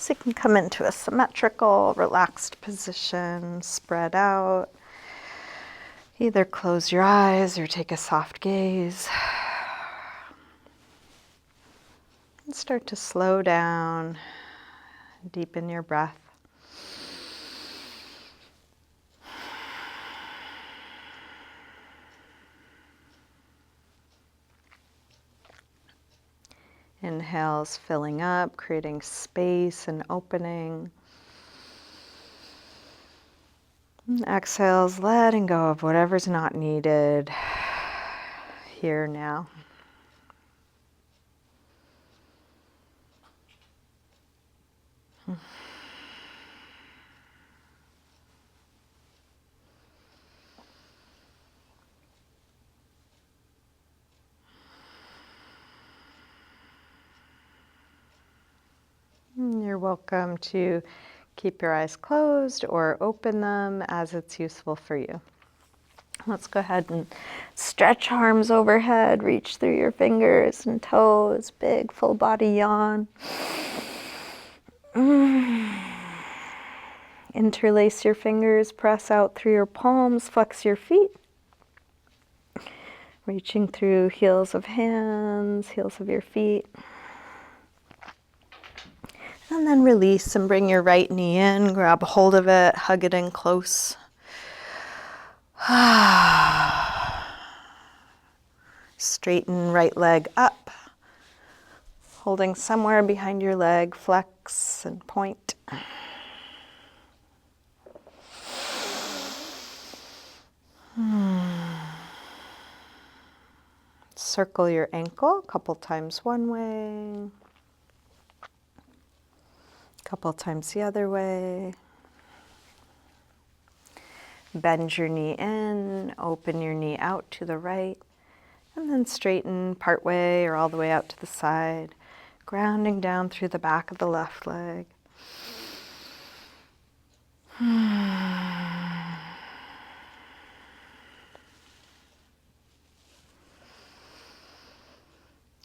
So you can come into a symmetrical, relaxed position, spread out. Either close your eyes or take a soft gaze. And start to slow down, deepen your breath. Inhales filling up, creating space and opening. And exhales, letting go of whatever's not needed here now. You're welcome to keep your eyes closed or open them as it's useful for you. Let's go ahead and stretch arms overhead, reach through your fingers and toes, big full body yawn. Interlace your fingers, press out through your palms, flex your feet. Reaching through heels of hands, heels of your feet. And then release and bring your right knee in, grab a hold of it, hug it in close. Straighten right leg up, holding somewhere behind your leg, flex and point. Circle your ankle a couple times one way, a couple times the other way. Bend your knee in, open your knee out to the right, and then straighten part way or all the way out to the side, grounding down through the back of the left leg.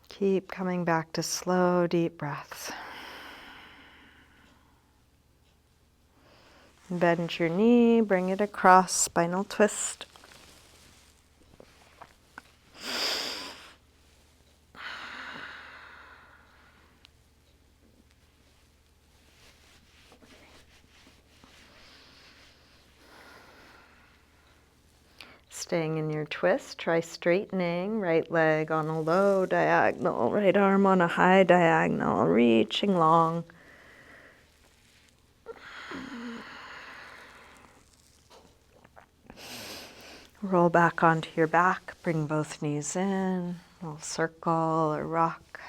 Keep coming back to slow, deep breaths. Bend your knee, bring it across, spinal twist. Staying in your twist, try straightening, right leg on a low diagonal, right arm on a high diagonal, reaching long. Roll back onto your back, bring both knees in, a little circle or rock.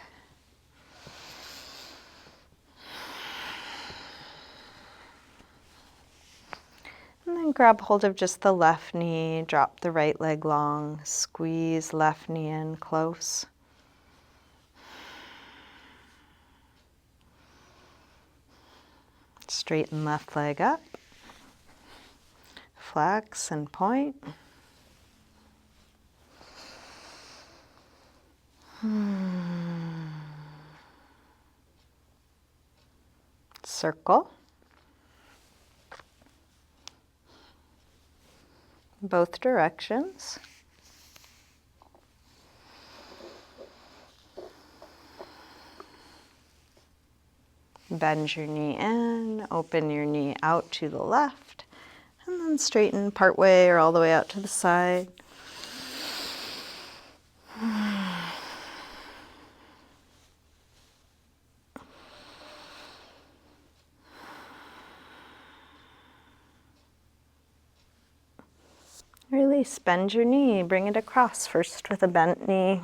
And then grab hold of just the left knee, drop the right leg long, squeeze left knee in close. Straighten left leg up, flex and point. Circle. Both directions. Bend your knee in, open your knee out to the left, and then straighten part way or all the way out to the side. Release, bend your knee, bring it across, first with a bent knee.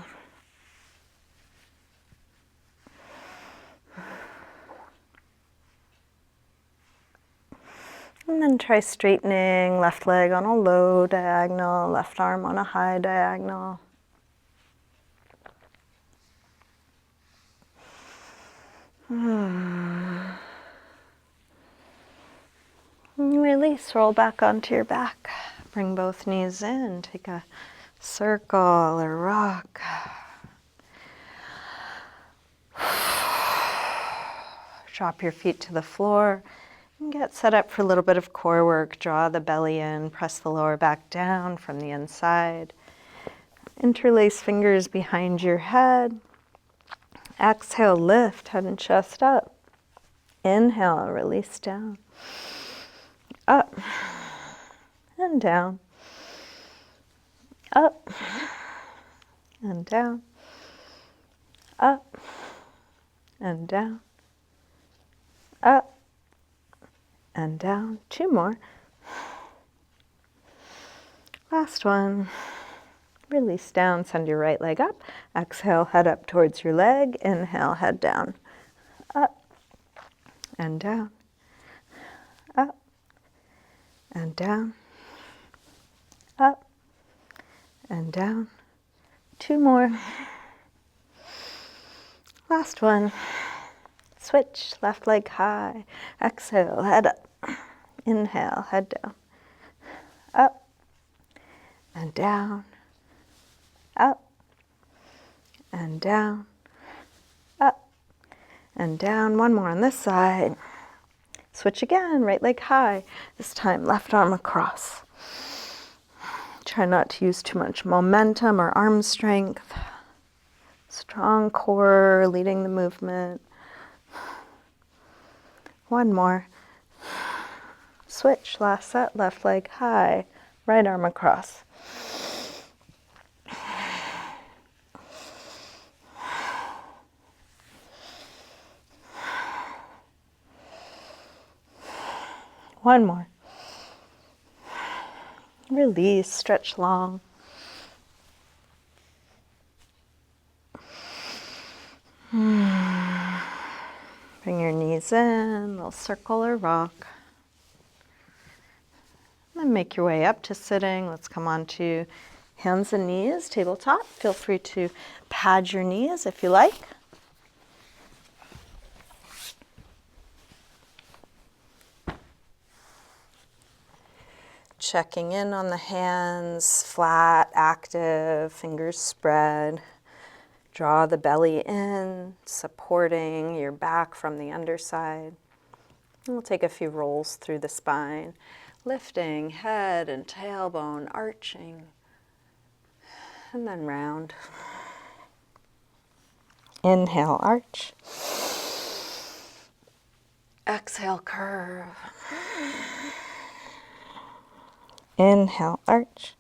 And then try straightening, left leg on a low diagonal, left arm on a high diagonal. Release, roll back onto your back. Bring both knees in, take a circle or rock. Drop your feet to the floor and get set up for a little bit of core work. Draw the belly in, press the lower back down from the inside. Interlace fingers behind your head. Exhale, lift head and chest up. Inhale, release down. Up and down. Up and down. Up and down. Up and down. 2 more. Last one. Release down, send your right leg up. Exhale, head up towards your leg. Inhale, head down. Up and down. Up and down. Up and down. 2 more. Last one. Switch, left leg high. Exhale, head up. Inhale, head down. Up and down. Up and down. Up and down. 1 more on this side. Switch again, right leg high. This time, left arm across. Try not to use too much momentum or arm strength. Strong core leading the movement. 1 more. Switch, last set, left leg high, right arm across. One more. Release, stretch long. Bring your knees in, little circle or rock. Then make your way up to sitting. Let's come on to hands and knees, tabletop. Feel free to pad your knees if you like. Checking in on the hands, flat, active, fingers spread. Draw the belly in, supporting your back from the underside. And we'll take a few rolls through the spine, lifting head and tailbone, arching, and then round. Inhale, arch. Exhale, curve. Inhale, arch.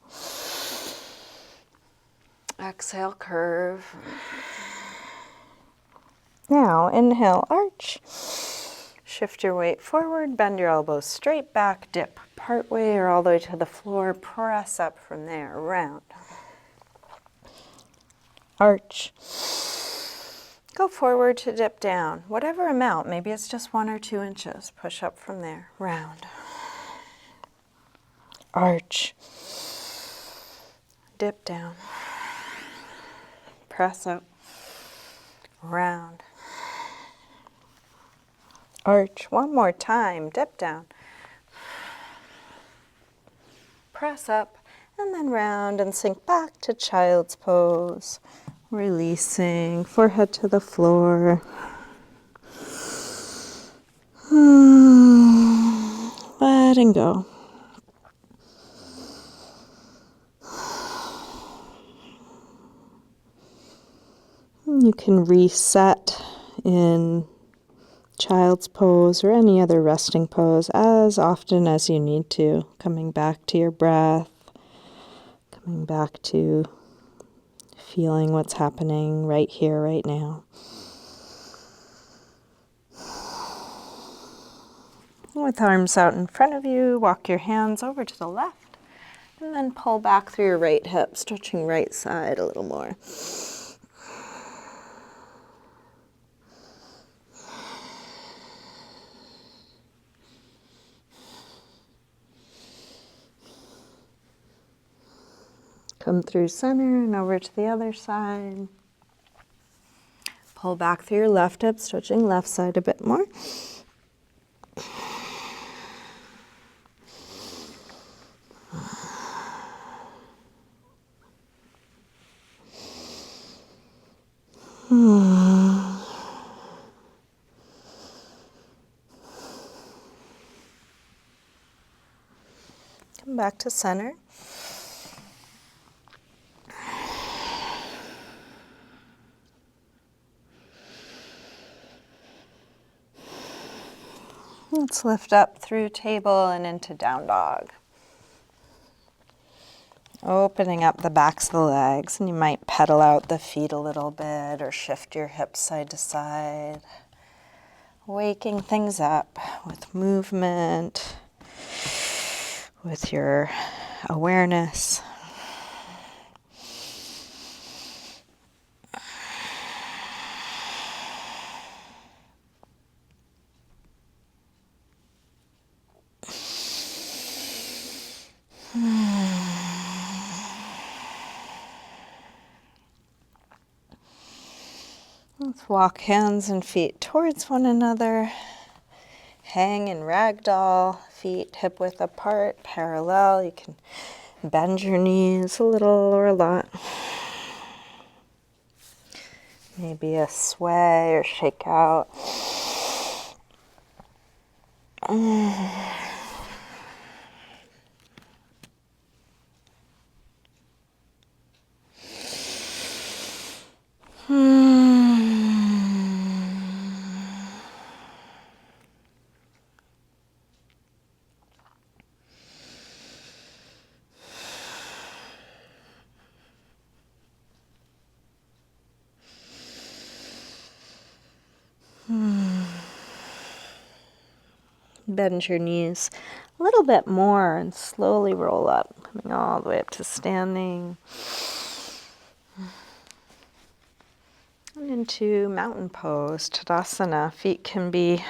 Exhale, curve. Now, inhale, arch. Shift your weight forward, bend your elbows straight back, dip part way or all the way to the floor, press up from there, round. Arch. Go forward to dip down, whatever amount, maybe it's just 1 or 2 inches, push up from there, round. Arch. Dip down. Press up. Round. Arch. 1 more time. Dip down. Press up and then round and sink back to child's pose. Releasing, forehead to the floor. Letting go. You can reset in child's pose or any other resting pose as often as you need to, coming back to your breath, coming back to feeling what's happening right here, right now. With arms out in front of you, walk your hands over to the left and then pull back through your right hip, stretching right side a little more. Come through center and over to the other side. Pull back through your left hip, stretching left side a bit more. Come back to center. Let's lift up through table and into down dog. Opening up the backs of the legs, and you might pedal out the feet a little bit or shift your hips side to side. Waking things up with movement, with your awareness. Let's walk hands and feet towards one another. Hang in ragdoll, feet hip width apart, parallel. You can bend your knees a little or a lot. Maybe a sway or shake out. Bend your knees a little bit more and slowly roll up, coming all the way up to standing. And into mountain pose, Tadasana. Feet can be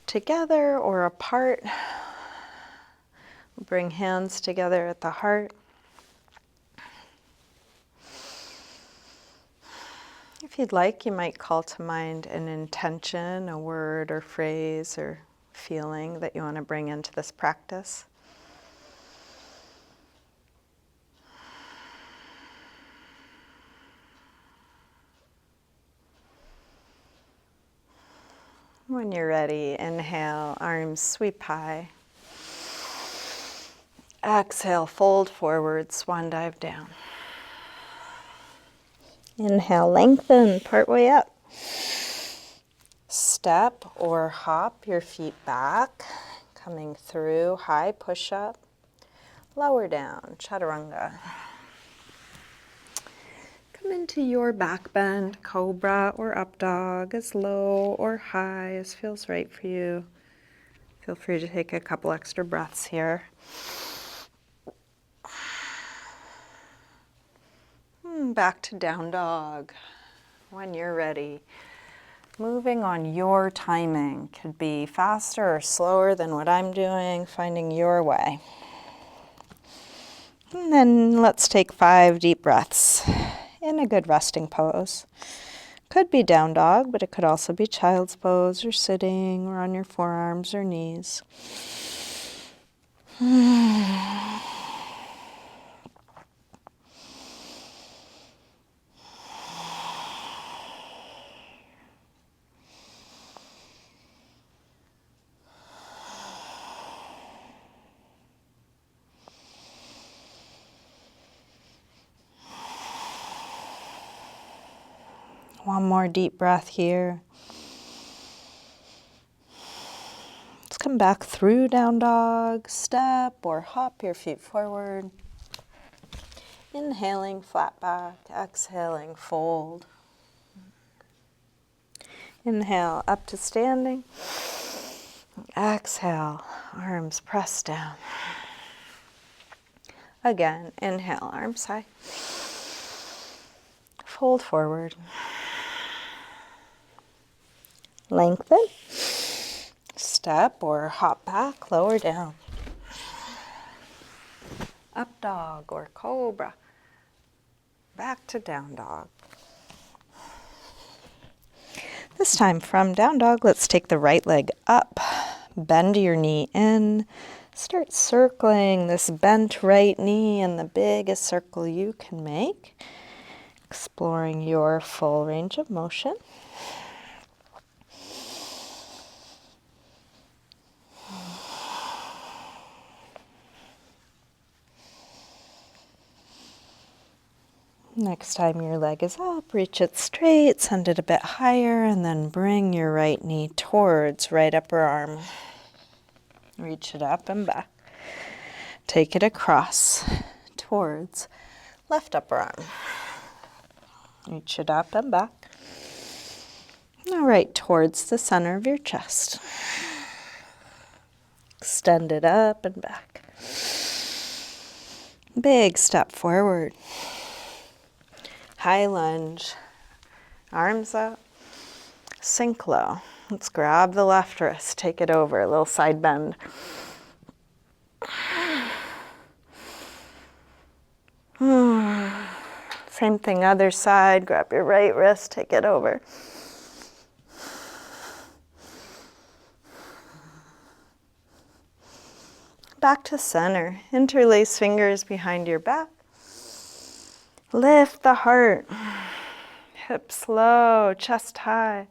together or apart. Bring hands together at the heart. If you'd like, you might call to mind an intention, a word or phrase or feeling that you want to bring into this practice. When you're ready, inhale, arms sweep high. Exhale, fold forward, swan dive down. Inhale, lengthen, part way up. Step or hop your feet back, coming through, high push up, lower down, chaturanga. Come into your back bend, cobra or up dog, as low or high as feels right for you. Feel free to take a couple extra breaths here. Back to down dog when you're ready. Moving on your timing. Could be faster or slower than what I'm doing, finding your way. And then let's take 5 deep breaths in a good resting pose. Could be down dog, but it could also be child's pose or sitting or on your forearms or knees. One more deep breath here. Let's come back through down dog, step or hop your feet forward. Inhaling, flat back, exhaling, fold. Inhale, up to standing. Exhale, arms press down. Again, inhale, arms high. Fold forward. Lengthen. Step or hop back, lower down. Up dog or cobra. Back to down dog. This time from down dog, let's take the right leg up. Bend your knee in. Start circling this bent right knee in the biggest circle you can make. Exploring your full range of motion. Next time your leg is up, reach it straight, send it a bit higher, and then bring your right knee towards right upper arm. Reach it up and back. Take it across towards left upper arm. Reach it up and back. Now right towards the center of your chest. Extend it up and back. Big step forward. High lunge. Arms up. Sink low. Let's grab the left wrist. Take it over. A little side bend. Same thing, other side. Grab your right wrist. Take it over. Back to center. Interlace fingers behind your back. Lift the heart. Hips low, chest high.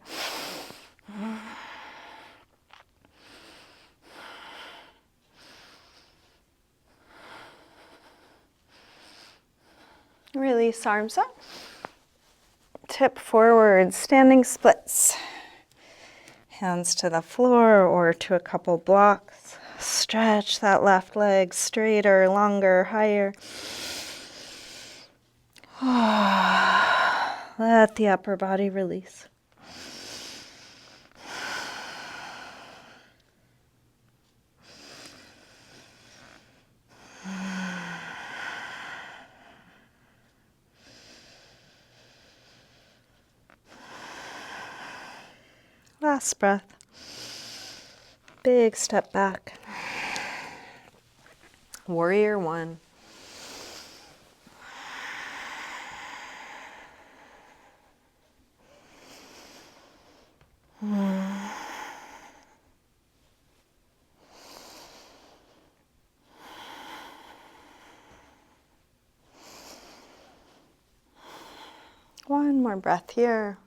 Release arms up. Tip forward, standing splits. Hands to the floor or to a couple blocks. Stretch that left leg straighter, longer, higher. Let the upper body release. Last breath. Big step back. Warrior one. One more breath here.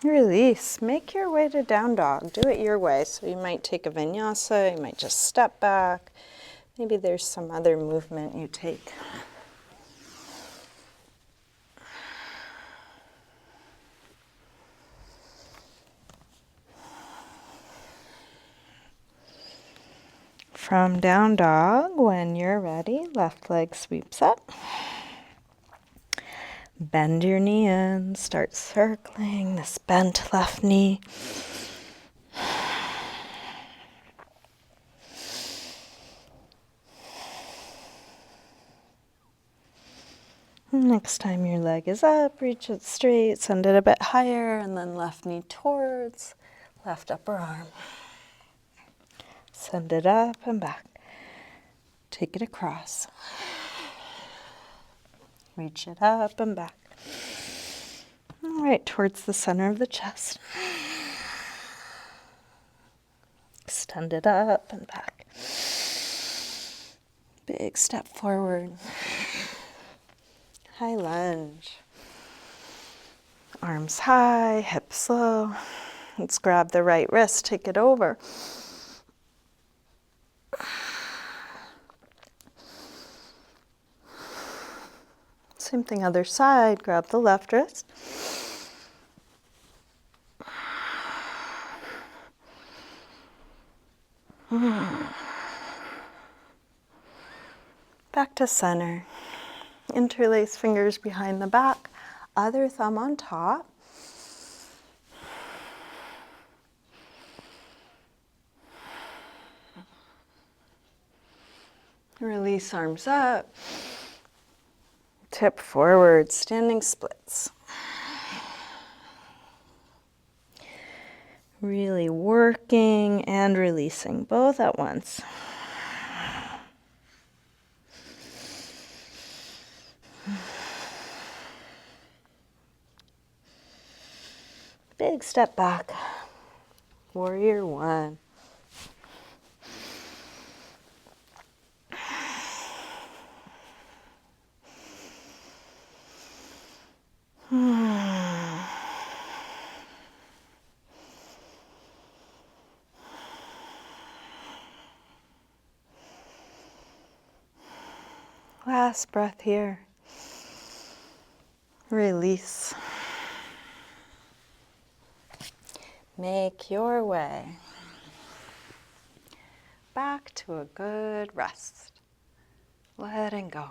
Release. Make your way to down dog. Do it your way. So you might take a vinyasa, you might just step back. Maybe there's some other movement you take. From down dog, when you're ready, left leg sweeps up. Bend your knee in, start circling this bent left knee. Next time your leg is up, reach it straight, send it a bit higher, and then left knee towards left upper arm. Send it up and back. Take it across. Reach it up and back. All right, towards the center of the chest. Extend it up and back. Big step forward. High lunge. Arms high, hips low. Let's grab the right wrist, take it over. Same thing, other side. Grab the left wrist. Back to center. Interlace fingers behind the back. Other thumb on top. Release arms up. Tip forward, standing splits. Really working and releasing both at once. Big step back. Warrior one. Last breath here. Release. Make your way back to a good rest. Letting go.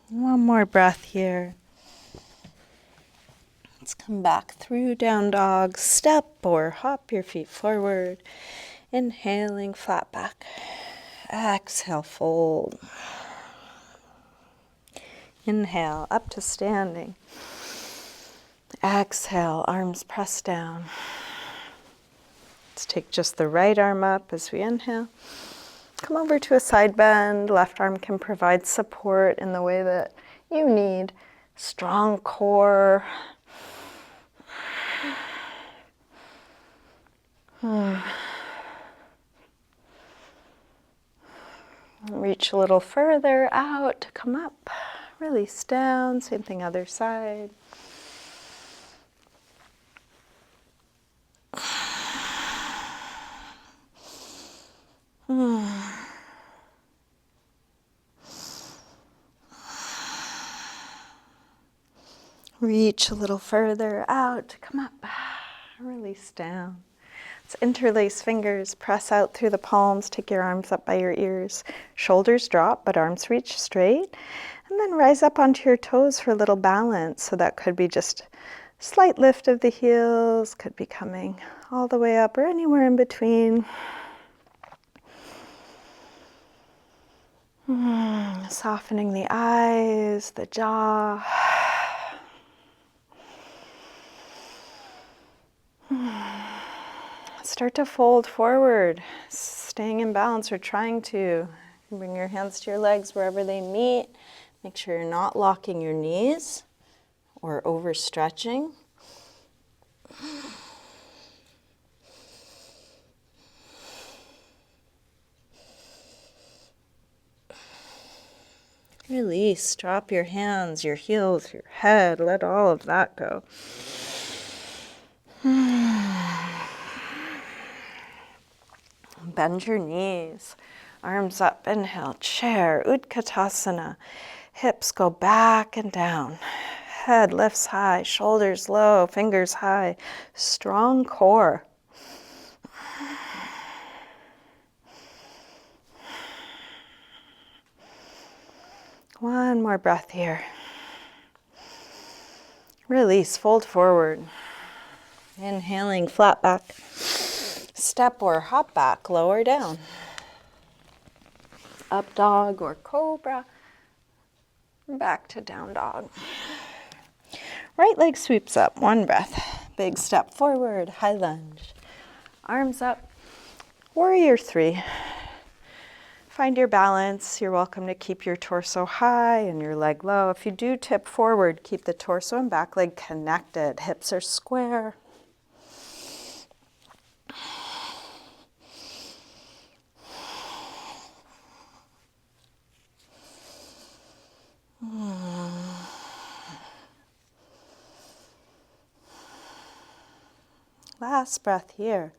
One more breath here. Let's come back through down dog. Step or hop your feet forward. Inhaling, flat back. Exhale, fold. Inhale, up to standing. Exhale, arms press down. Let's take just the right arm up as we inhale. Come over to a side bend. Left arm can provide support in the way that you need. Strong core. Reach a little further out to come up. Release down. Same thing other side. Reach a little further out to come up. Release down. Let's interlace fingers, press out through the palms, take your arms up by your ears. Shoulders drop, but arms reach straight. And then rise up onto your toes for a little balance. So that could be just a slight lift of the heels, could be coming all the way up or anywhere in between. Softening the eyes, the jaw. Start to fold forward, staying in balance or trying to. Bring your hands to your legs wherever they meet. Make sure you're not locking your knees or overstretching. Release, drop your hands, your heels, your head, let all of that go. Bend your knees, arms up, inhale, chair, Utkatasana. Hips go back and down. Head lifts high, shoulders low, fingers high. Strong core. One more breath here. Release, fold forward. Inhaling, flat back. Step or hop back, lower down. Up dog or cobra. Back to down dog. Right leg sweeps up, one breath. Big step forward, high lunge. Arms up, warrior three. Find your balance. You're welcome to keep your torso high and your leg low. If you do tip forward, keep the torso and back leg connected. Hips are square. Last breath here.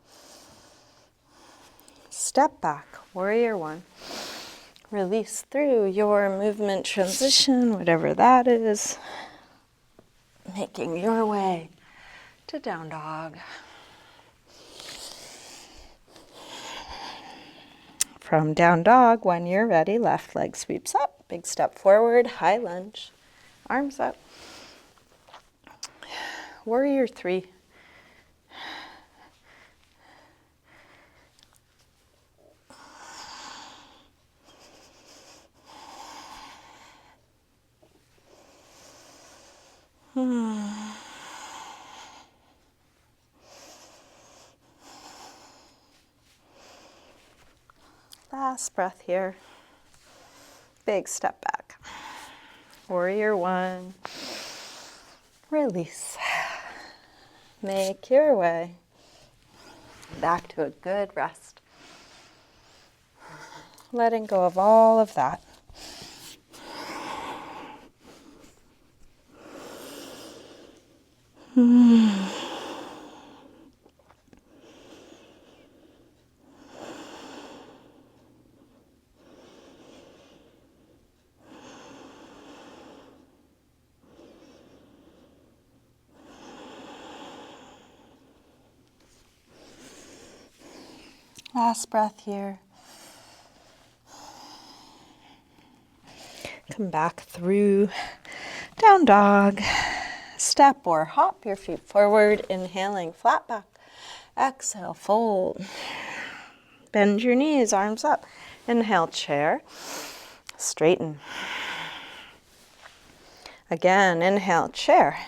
Step back, warrior one. Release through your movement transition, whatever that is. Making your way to down dog. From down dog, when you're ready, left leg sweeps up. Big step forward, high lunge. Arms up. Warrior three. Last breath here. Big step back. Warrior one. Release. Make your way back to a good rest. letting go of all of that. Last breath here. Come back through down dog. Step or hop your feet forward, inhaling, flat back. Exhale, fold. Bend your knees, arms up. Inhale, chair. Straighten. Again, inhale, chair.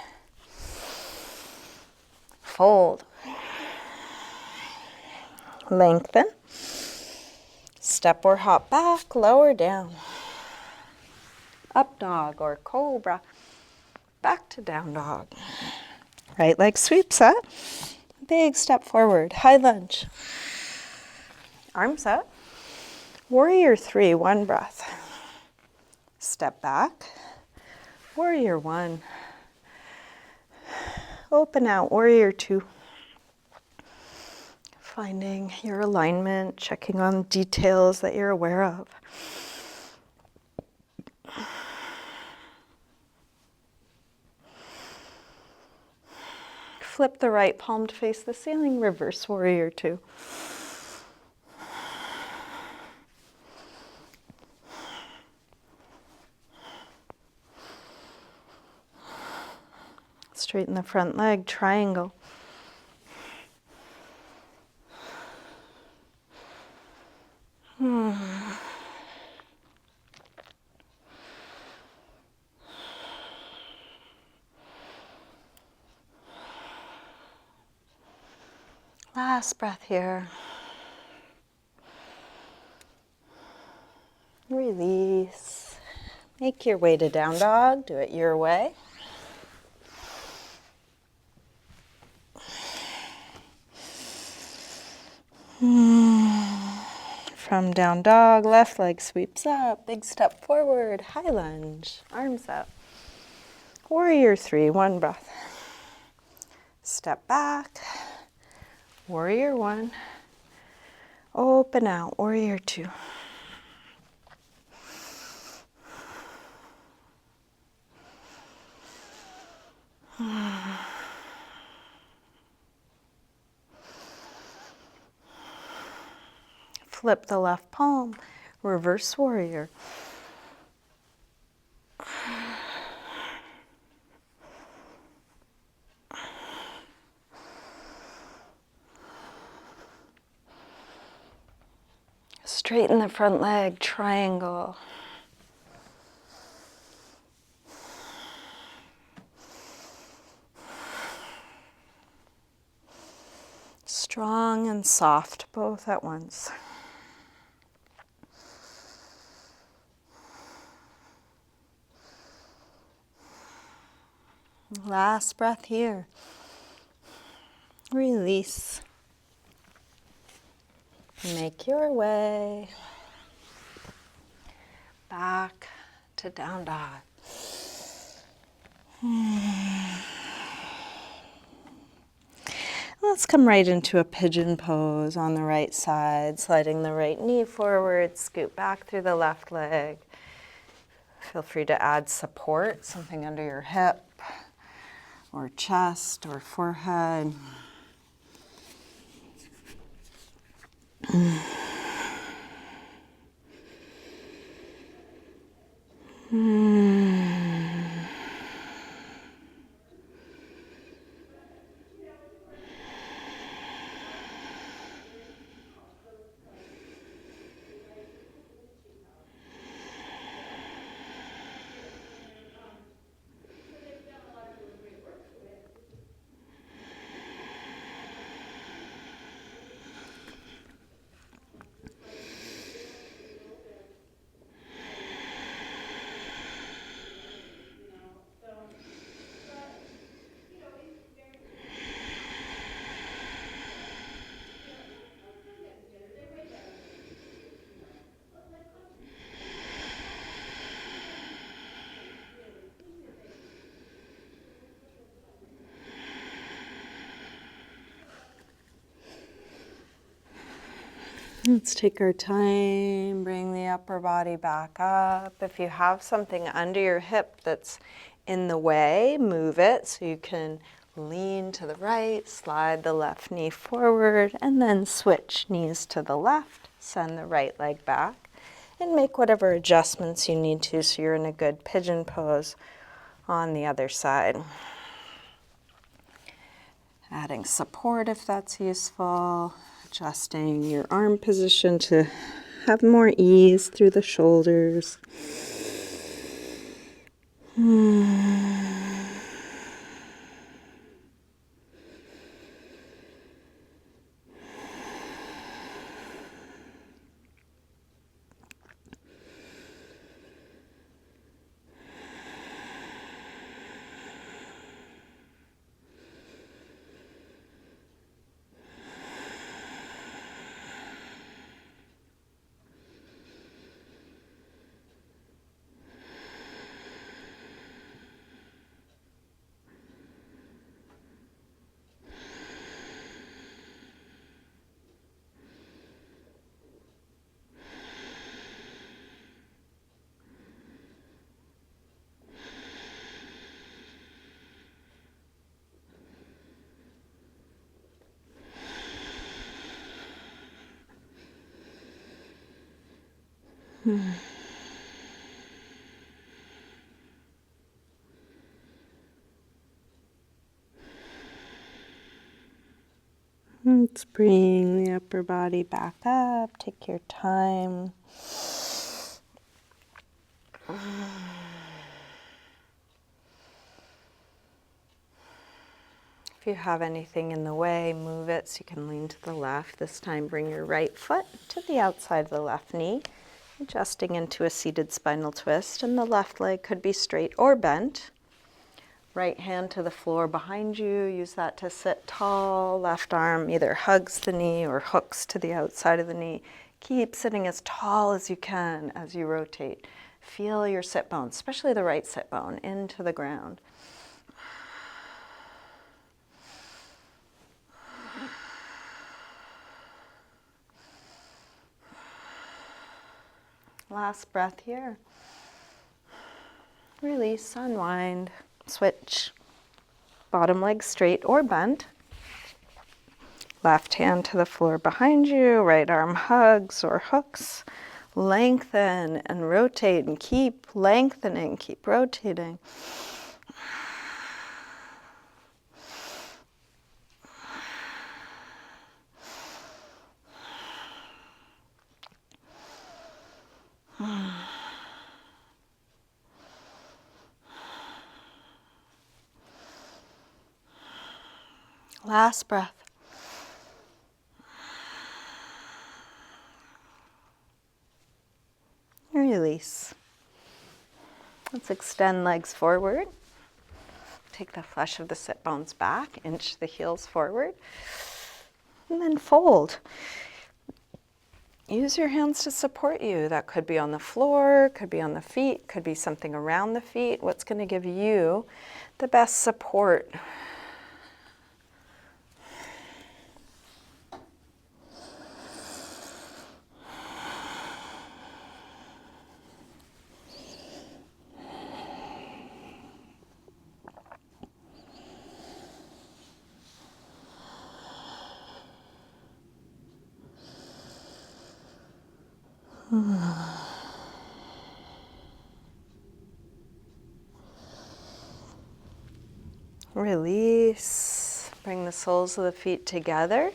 Fold. Lengthen. Step or hop back, lower down. Up dog or cobra. Back to down dog. Right leg sweeps up. Big step forward, high lunge. Arms up. Warrior 3, one breath. Step back. Warrior 1. Open out, warrior 2. Finding your alignment, checking on details that you're aware of. Flip the right palm to face the ceiling, reverse warrior 2. Straighten the front leg, triangle. Last breath here. Release. Make your way to down dog. Do it your way. From down dog, left leg sweeps up. Big step forward. High lunge. Arms up. Warrior 3, one breath. Step back. Warrior 1. Open out. Warrior 2. Flip the left palm. Reverse warrior. Straighten the front leg, triangle. Strong and soft, both at once. Last breath here. Release. Make your way back to down dog. Let's come right into a pigeon pose on the right side, sliding the right knee forward, scoot back through the left leg. Feel free to add support, something under your hip or chest or forehead. Let's take our time, bring the upper body back up. If you have something under your hip that's in the way, move it so you can lean to the right, slide the left knee forward, and then switch knees to the left, send the right leg back, and make whatever adjustments you need to so you're in a good pigeon pose on the other side. Adding support if that's useful, adjusting your arm position to have more ease through the shoulders. Let's bring the upper body back up. Take your time. If you have anything in the way, move it so you can lean to the left. This time, bring your right foot to the outside of the left knee, adjusting into a seated spinal twist, and the left leg could be straight or bent. Right hand to the floor behind you. Use that to sit tall. Left arm either hugs the knee or hooks to the outside of the knee. Keep sitting as tall as you can as you rotate. Feel your sit bones, especially the right sit bone, into the ground. Last breath here. Release, unwind, switch. Bottom leg straight or bent. Left hand to the floor behind you, right arm hugs or hooks. Lengthen and rotate and keep lengthening, keep rotating. Last breath. Release. Let's extend legs forward. Take the flesh of the sit bones back, inch the heels forward, and then fold. Use your hands to support you. That could be on the floor, could be on the feet, could be something around the feet. What's going to give you the best support? Release. Bring the soles of the feet together.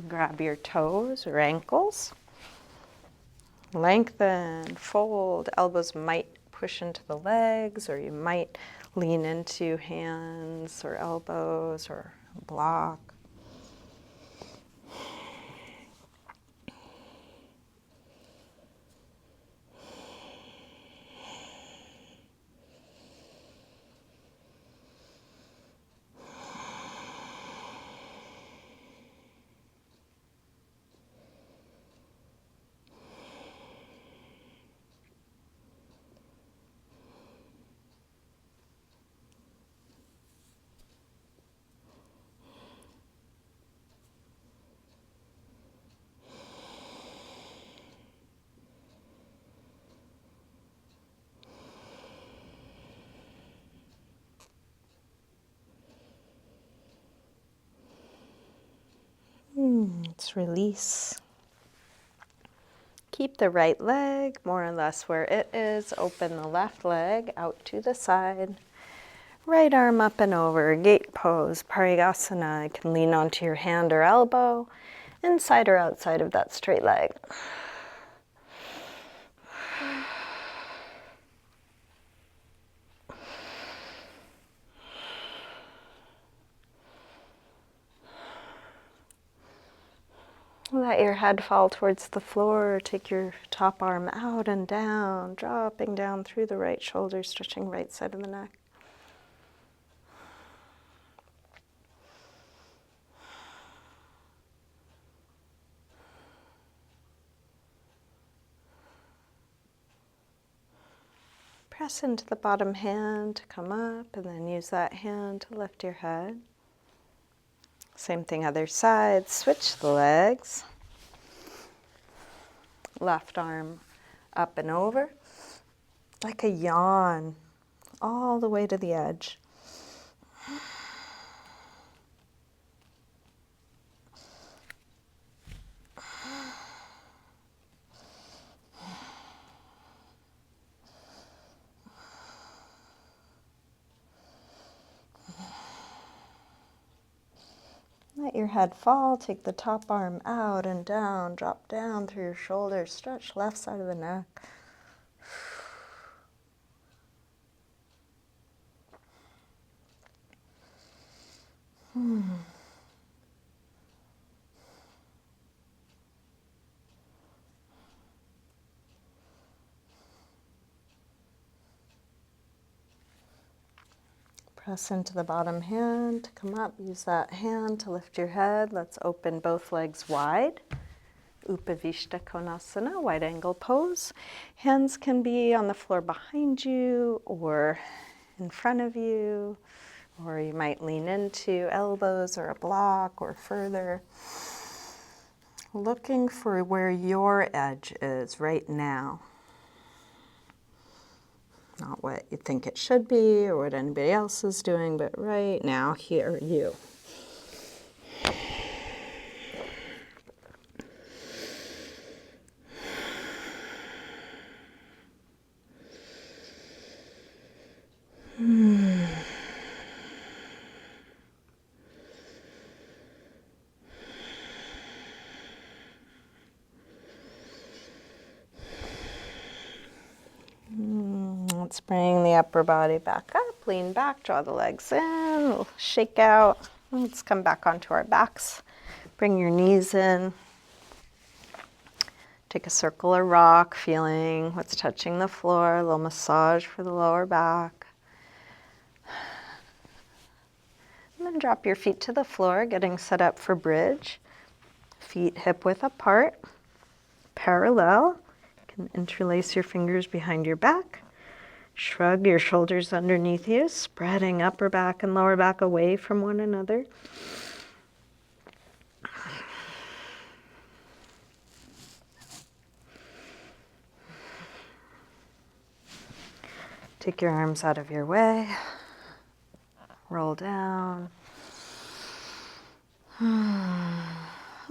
Grab your toes or ankles. Lengthen, fold. Elbows might push into the legs, or you might lean into hands or elbows or block. Let's release. Keep the right leg more or less where it is. Open the left leg out to the side. Right arm up and over, gate pose, Parigasana. You can lean onto your hand or elbow, inside or outside of that straight leg. Let your head fall towards the floor. Take your top arm out and down, dropping down through the right shoulder, stretching right side of the neck. Press into the bottom hand to come up, and then use that hand to lift your head. Same thing, other side. Switch the legs. Left arm up and over, like a yawn, all the way to the edge. Let your head fall, take the top arm out and down, drop down through your shoulders, stretch left side of the neck. Press into the bottom hand to come up. Use that hand to lift your head. Let's open both legs wide. Upavishta Konasana, wide angle pose. Hands can be on the floor behind you or in front of you, or you might lean into elbows or a block or further. Looking for where your edge is right now. Not what you think it should be or what anybody else is doing, but right now, here, you. Let's bring the upper body back up, lean back, draw the legs in, we'll shake out. Let's come back onto our backs. Bring your knees in. Take a circle or rock, feeling what's touching the floor, a little massage for the lower back. And then drop your feet to the floor, getting set up for bridge. Feet hip width apart, parallel. You can interlace your fingers behind your back. Shrug your shoulders underneath you, spreading upper back and lower back away from one another. Take your arms out of your way. Roll down.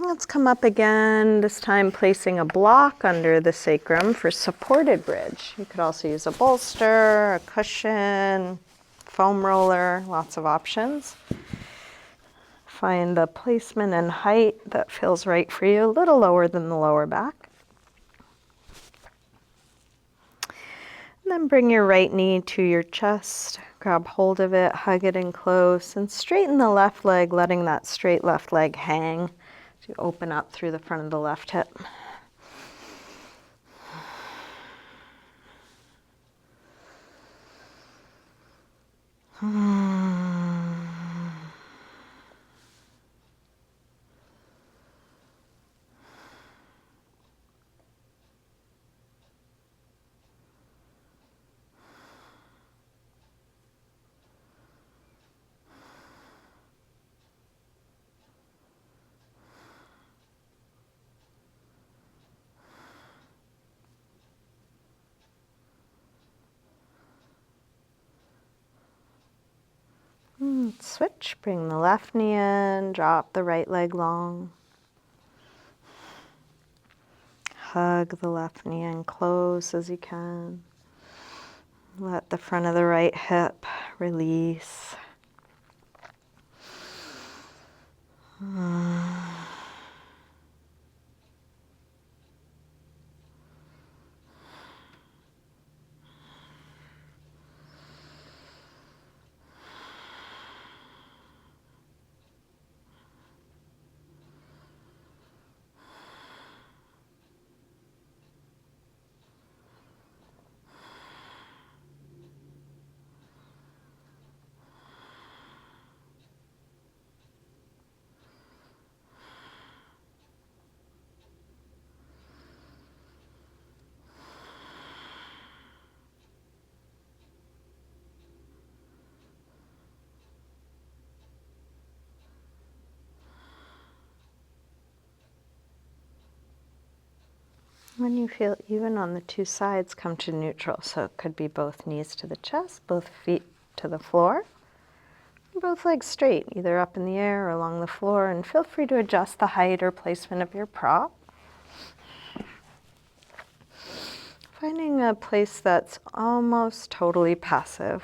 Let's come up again, this time placing a block under the sacrum for supported bridge. You could also use a bolster, a cushion, foam roller, lots of options. Find the placement and height that feels right for you, a little lower than the lower back. And then bring your right knee to your chest, grab hold of it, hug it in close, and straighten the left leg, letting that straight left leg hang. To open up through the front of the left hip. Switch, bring the left knee in, drop the right leg long. hug the left knee in close as you can. Let the front of the right hip release. When you feel even on the two sides, come to neutral. So it could be both knees to the chest, both feet to the floor, both legs straight, either up in the air or along the floor. And feel free to adjust the height or placement of your prop. Finding a place that's almost totally passive,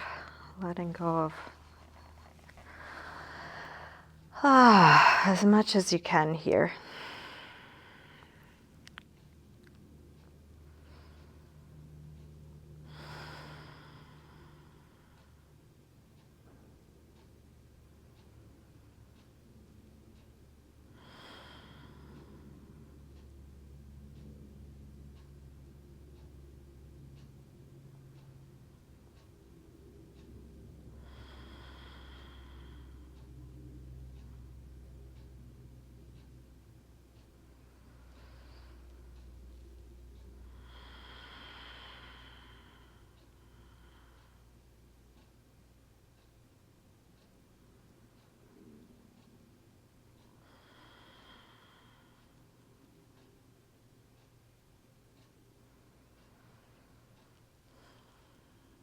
letting go of as much as you can here.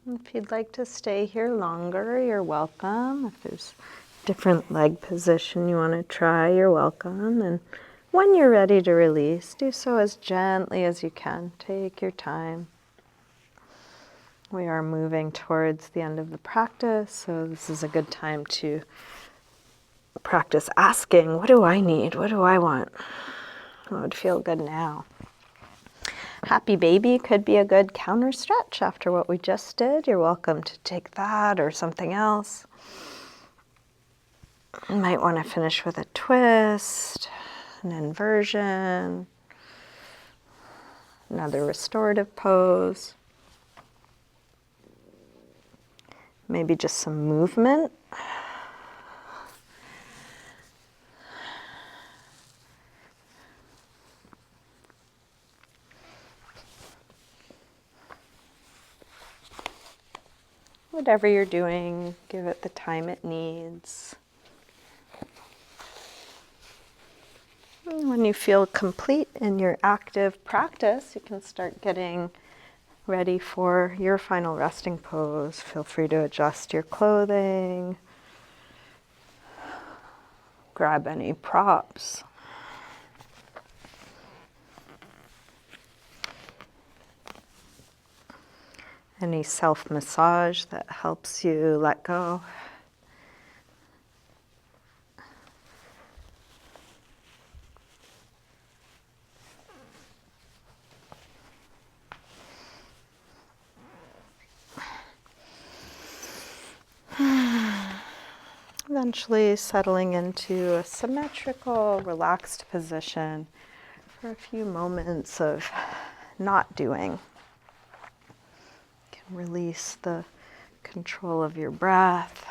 If you'd like to stay here longer, you're welcome. If there's a different leg position you want to try, you're welcome. And when you're ready to release, do so as gently as you can. Take your time. We are moving towards the end of the practice, so this is a good time to practice asking, what do I need? What do I want? What would feel good now? Happy baby could be a good counter stretch after what we just did. You're welcome to take that or something else. You might want to finish with a twist, an inversion, another restorative pose. Maybe just some movement. Whatever you're doing, give it the time it needs. And when you feel complete in your active practice, you can start getting ready for your final resting pose. Feel free to adjust your clothing. Grab any props. Any self-massage that helps you let go. Eventually settling into a symmetrical, relaxed position for a few moments of not doing. You can release the control of your breath.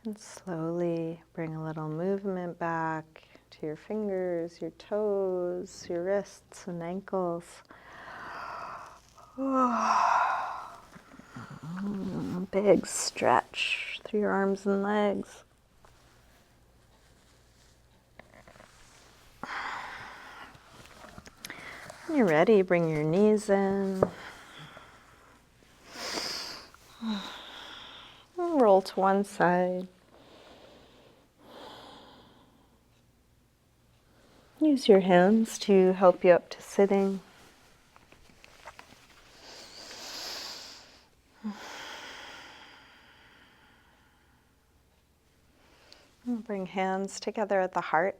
And slowly bring a little movement back to your fingers, your toes, your wrists and ankles. Big stretch through your arms and legs. When you're ready, bring your knees in. And roll to one side. Use your hands to help you up to sitting. And bring hands together at the heart.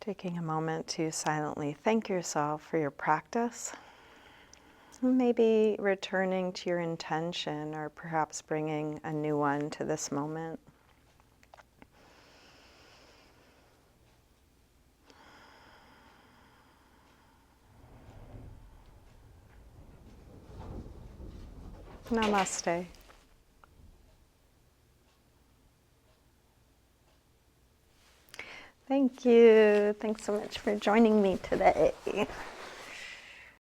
Taking a moment to silently thank yourself for your practice. Maybe returning to your intention or perhaps bringing a new one to this moment. Namaste. Thank you. Thanks so much for joining me today.